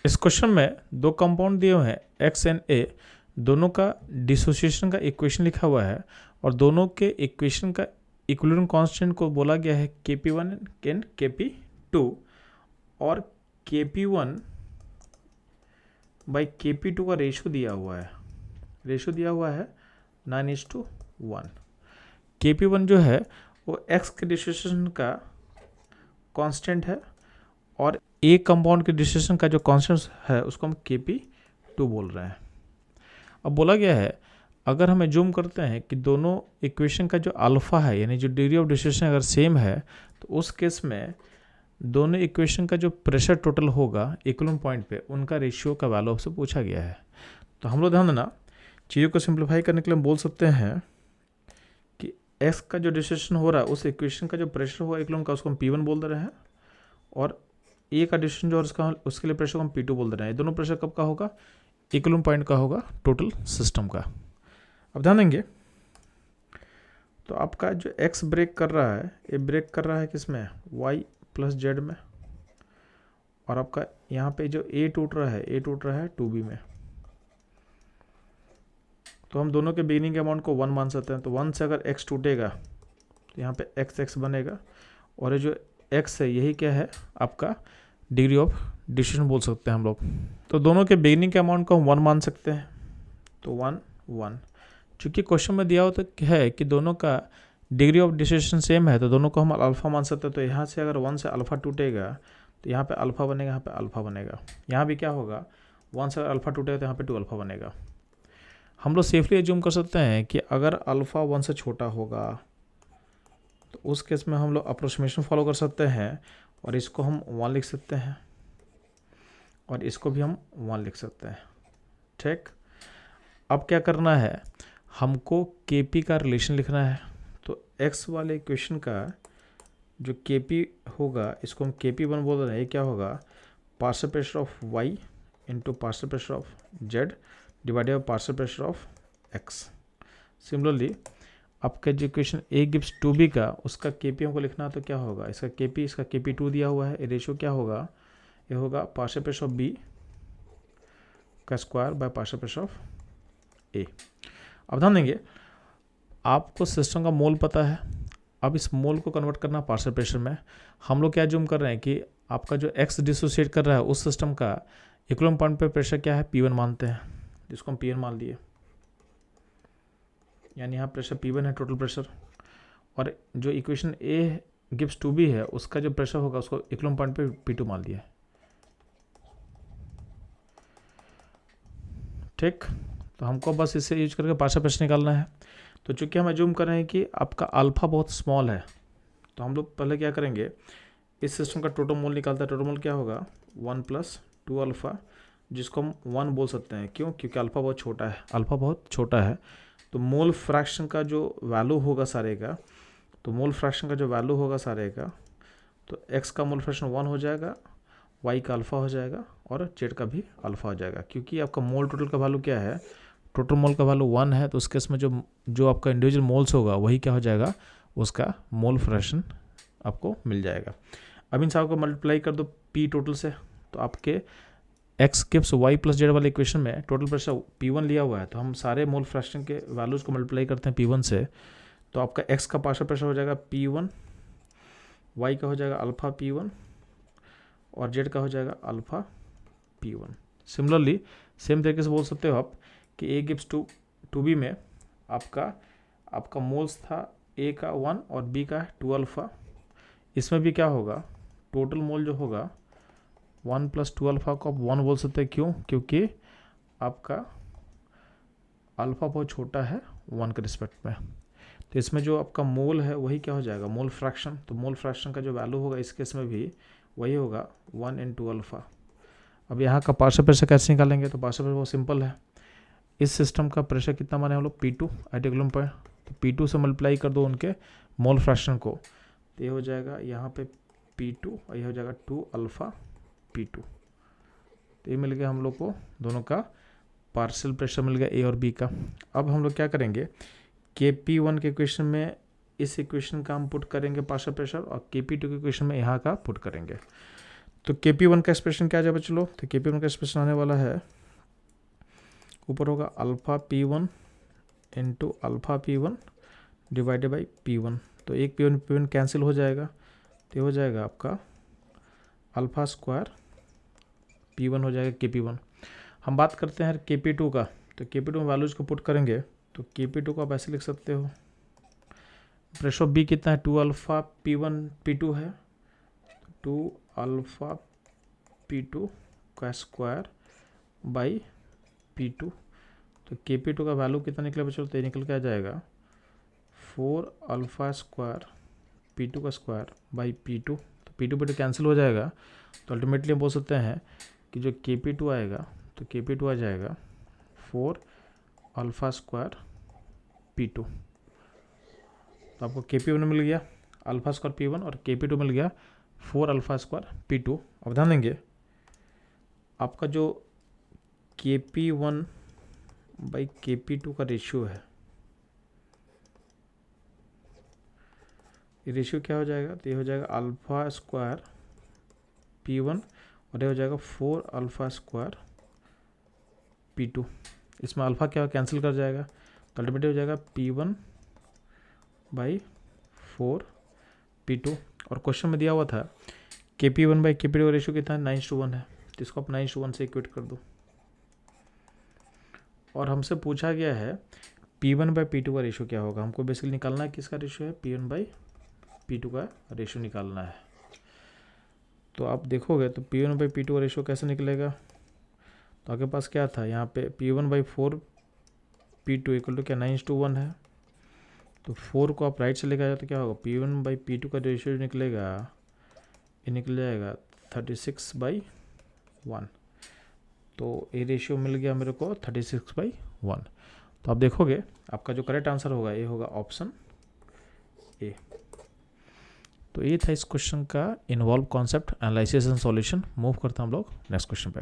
इस क्वेश्चन में दो कंपाउंड दिए हुए हैं एक्स एंड ए, दोनों का डिसोसिएशन का इक्वेशन लिखा हुआ है और दोनों के इक्वेशन का इक्विलिब्रियम कांस्टेंट को बोला गया है Kp1 एंड Kp2 और Kp1 बाई Kp2 का रेशो दिया हुआ है, 9:1। Kp1 जो है वो x के डिसोसिएशन का कांस्टेंट है और ए कंपाउंड के डिसोसिएशन का जो कांस्टेंट है उसको हम Kp2 बोल रहे हैं। अब बोला गया है अगर हम एज्यूम करते हैं कि दोनों इक्वेशन का जो अल्फा है यानी जो डिग्री ऑफ डिसोसिएशन अगर सेम है तो उस केस में दोनों इक्वेशन का जो प्रेशर टोटल होगा इक्विलिब्रियम पॉइंट पे उनका रेशियो का वैल्यू आपसे पूछा गया है। तो हम लोग ध्यान देना, चीज़ों को सिंप्लीफाई करने के लिए हम बोल सकते हैं कि x का जो डिसोसिएशन हो रहा है उस इक्वेशन का जो प्रेशर होगा इक्विलिब्रियम का उसको हम P1 बोल दे रहे हैं और ए का डिसोसिएशन जो है उसके लिए प्रेशर को हम P2 बोल दे रहे हैं। दोनों प्रेशर कब का होगा? इक्विलिब्रियम पॉइंट का होगा टोटल सिस्टम का। अब ध्यान देंगे तो आपका जो x ब्रेक कर रहा है ये ब्रेक कर रहा है किस में? y प्लस जेड में, और आपका यहाँ पे जो a टूट रहा है 2b में। तो हम दोनों के बिगिनिंग के अमाउंट को 1 मान सकते हैं। तो 1 से अगर x टूटेगा तो यहाँ पे x बनेगा और ये जो x है यही क्या है? आपका डिग्री ऑफ डिसोसिएशन बोल सकते हैं हम लोग। तो दोनों के बिगिनिंग के अमाउंट को हम 1 मान सकते हैं, तो 1 चूँकि क्वेश्चन में दिया होता है कि दोनों का डिग्री ऑफ डिसोसिएशन सेम है तो दोनों को हम अल्फ़ा मान सकते हैं। तो यहाँ से अगर 1 से अल्फ़ा टूटेगा तो यहाँ पे अल्फ़ा बनेगा, यहाँ पे अल्फ़ा बनेगा। यहाँ भी क्या होगा? 1 से अगर अल्फ़ा टूटेगा तो यहाँ पे 2 अल्फ़ा बनेगा। हम लोग सेफली एज्यूम कर सकते हैं कि अगर अल्फ़ा 1 से छोटा होगा तो उस केस में हम लोग अप्रोक्सीमेशन फॉलो कर सकते हैं और इसको हम 1 लिख सकते हैं और इसको भी हम 1 लिख सकते हैं। ठीक, अब क्या करना है? हमको Kp का रिलेशन लिखना है। तो x वाले इक्वेशन का जो Kp होगा इसको हम Kp1 बोल रहे हैं। ये क्या होगा? Partial pressure of y into partial pressure of z divided by partial pressure of x। Similarly आपका जो इक्वेशन a गिव्स 2b का उसका Kp हमको लिखना है तो क्या होगा? इसका Kp2 दिया हुआ है। रेशियो क्या होगा? ये होगा पार्शियल प्रेशर ऑफ b का square by partial pressure of a। अब ध्यान देंगे आपको सिस्टम का मोल पता है, अब इस मोल को कन्वर्ट करना पार्शियल प्रेशर में। हम लोग क्या जूम कर रहे हैं कि आपका जो x डिसोसिएट कर रहा है उस सिस्टम का इक्विलिब्रियम पॉइंट पे प्रेशर क्या है? P1 मानते हैं, जिसको हम P1 मान लिए, यानी यहाँ प्रेशर P1 है टोटल प्रेशर। और जो इक्वेशन A गिव्स 2b है उसका जो प्रेशर होगा उसको इक्विलिब्रियम पॉइंट पे P2 मान लिया। ठीक, तो हमको बस इसे यूज करके पार्शियल प्रेशर निकालना है। तो चूंकि हम एज्यूम कर रहे हैं कि आपका अल्फ़ा बहुत स्मॉल है तो हम लोग पहले क्या करेंगे, इस सिस्टम का टोटल मोल निकालता है। टोटल मोल क्या होगा? 1 + 2 अल्फ़ा, जिसको हम 1 बोल सकते हैं। क्यों? क्योंकि अल्फ़ा बहुत छोटा है। तो मोल फ्रैक्शन का जो वैल्यू होगा सारे का, तो x का मोल फ्रैक्शन 1 हो जाएगा, y का अल्फ़ा हो जाएगा और z का भी अल्फ़ा हो जाएगा। क्योंकि आपका मोल टोटल का वैल्यू क्या है? टोटल मोल का वैल्यू 1 है, तो उस केस में जो आपका इंडिविजुअल मोल्स होगा वही क्या हो जाएगा? उसका मोल फ्रैक्शन आपको मिल जाएगा। अब इन सब को मल्टीप्लाई कर दो P टोटल से, तो आपके x gives y plus Z वाले इक्वेशन में टोटल प्रेशर P1 लिया हुआ है, तो हम सारे मोल फ्रैक्शन के वैल्यूज़ को मल्टीप्लाई करते हैं P1 से। तो आपका x का पार्शियल प्रेशर हो जाएगा P1, y का हो जाएगा अल्फ़ा P1 और z का हो जाएगा अल्फ़ा P1। सिमिलरली सेम तरीके से बोल सकते हो आप कि a गिव्स 2b में आपका मोल्स था a का 1 और b का 2 अल्फ़ा। इसमें भी क्या होगा? टोटल मोल जो होगा 1 + 2 अल्फ़ा को आप 1 बोल सकते हैं। क्यों? क्योंकि आपका अल्फ़ा बहुत छोटा है 1 के रिस्पेक्ट में। तो इसमें जो आपका मोल है वही क्या हो जाएगा? Mole fraction. तो मोल फ्रैक्शन का जो वैल्यू होगा इस केस में भी वही होगा 1 × 2 अल्फ़ा। अब यहाँ का पार्शियल प्रेशर कैसे निकालेंगे? तो पार्शियल प्रेशर बहुत सिंपल है। इस सिस्टम का प्रेशर कितना माने हम लोग? P2 at equilibrium point. तो P2 से मल्टीप्लाई कर दो उनके मोल फ्रैक्शन को, तो ये हो जाएगा यहाँ पे P2 और ये हो जाएगा 2 अल्फ़ा P2। तो ये मिल गया हम लोग को दोनों का पार्शियल प्रेशर मिल गया A और B का। अब हम लोग क्या करेंगे, Kp1 के इक्वेशन में इस इक्वेशन का हम पुट करेंगे पार्शियल प्रेशर और Kp2 के इक्वेशन में यहाँ का पुट करेंगे। तो KP1 का एक्सप्रेशन क्या है बच्चों लोग, तो KP1 का एक्सप्रेशन आने वाला है, ऊपर होगा alpha P1 into alpha P1 divided by P1। तो एक P1 कैंसिल हो जाएगा, तो ये हो जाएगा आपका अल्फ़ा स्क्वायर P1 हो जाएगा KP1। हम बात करते हैं KP2 का, तो KP2 में वैल्यूज़ को पुट करेंगे, तो KP2 को आप ऐसे लिख सकते हो, प्रेशर ऑफ B कितना है, 2 अल्फ़ा P1 P2 है, 2 अल्फ़ा P2 का स्क्वायर बाई P2। तो KP2 का वैल्यू कितना निकले बच्चों, तो ये निकल के आ जाएगा 4 अल्फ़ा स्क्वायर P2 का स्क्वायर बाई P2। तो P2 कैंसिल हो जाएगा, तो अल्टीमेटली हम बोल सकते हैं कि जो KP2 आएगा, तो KP2 आ जाएगा 4 अल्फ़ा स्क्वायर P2। तो आपको KP1 मिल गया अल्फ़ा स्क्वायर P1 और KP2 मिल गया 4 अल्फ़ा स्क्वायर P2। अब ध्यान देंगे, आपका जो KP1 बाई KP2 का रेशियो है, ये रेशियो क्या हो जाएगा, तो ये हो जाएगा अल्फ़ा स्क्वायर P1 और ये हो जाएगा 4 अल्फ़ा स्क्वायर P2। इसमें अल्फ़ा क्या कैंसिल कर जाएगा, तो अल्टीमेटली हो जाएगा P1 बाई 4 P2। और क्वेश्चन में दिया हुआ था KP1 बाई KP2 का रेशियो कितना है, 9:1 है, तो इसको आप 9:1 से इक्वेट कर दो। और हमसे पूछा गया है P1 बाई P2 का रेशियो क्या होगा, हमको बेसिकली निकालना है किसका रेशियो है, P1 बाई P2 का रेशियो निकालना है। तो आप देखोगे तो P1 बाई P2 का रेशियो कैसे निकलेगा, तो आपके पास क्या था, यहाँ पे P1 by 4 P2 equal to क्या 9:1 है, तो 4 को आप राइट से लेकर जाए तो क्या होगा, P1 बाई P2 का रेशियो निकलेगा, ये निकल जाएगा 36/1। तो ये रेशियो मिल गया मेरे को 36/1। तो आप देखोगे आपका जो करेक्ट आंसर होगा ये होगा ऑप्शन ए। तो ये था इस क्वेश्चन का involve concept analysis and solution. Move करते हैं हम लोग नेक्स्ट क्वेश्चन पे।